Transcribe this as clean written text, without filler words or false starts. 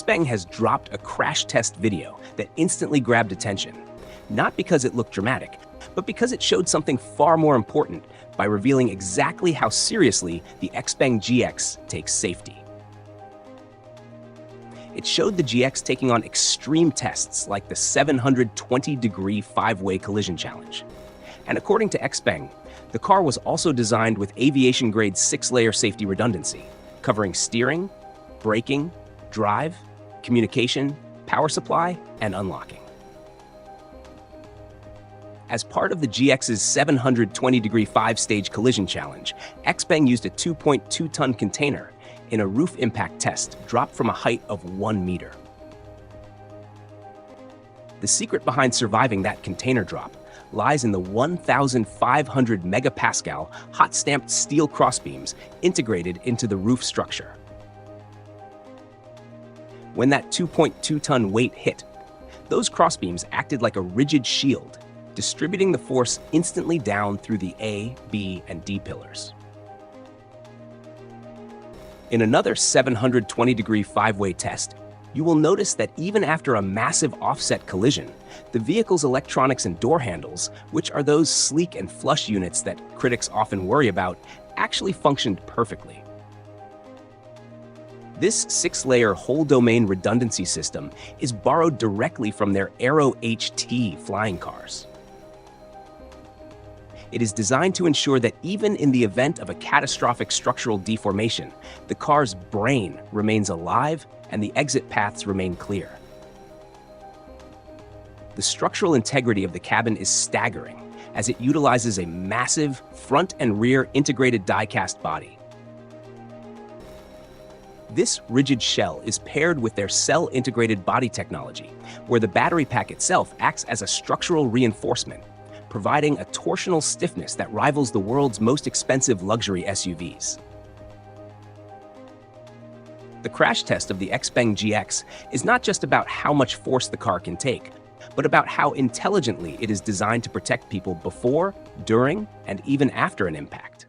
Xpeng has dropped a crash test video that instantly grabbed attention, not because it looked dramatic, but because it showed something far more important by revealing exactly how seriously the Xpeng GX takes safety. It showed the GX taking on extreme tests like the 720-degree five-way collision challenge. And according to Xpeng, the car was also designed with aviation-grade 6-layer safety redundancy, covering steering, braking, drive, communication, power supply, and unlocking. As part of the GX's 720-degree 5-stage collision challenge, Xpeng used a 2.2-ton container in a roof impact test dropped from a height of 1 meter. The secret behind surviving that container drop lies in the 1,500 megapascal hot-stamped steel crossbeams integrated into the roof structure. When that 2.2-ton weight hit, those crossbeams acted like a rigid shield, distributing the force instantly down through the A, B, and D pillars. In another 720-degree five-way test, you will notice that even after a massive offset collision, the vehicle's electronics and door handles, which are those sleek and flush units that critics often worry about, actually functioned perfectly. This 6-layer whole-domain redundancy system is borrowed directly from their Aero HT flying cars. It is designed to ensure that even in the event of a catastrophic structural deformation, the car's brain remains alive and the exit paths remain clear. The structural integrity of the cabin is staggering, as it utilizes a massive front and rear integrated die-cast body. This rigid shell is paired with their cell-integrated body technology, where the battery pack itself acts as a structural reinforcement, providing a torsional stiffness that rivals the world's most expensive luxury SUVs. The crash test of the Xpeng GX is not just about how much force the car can take, but about how intelligently it is designed to protect people before, during, and even after an impact.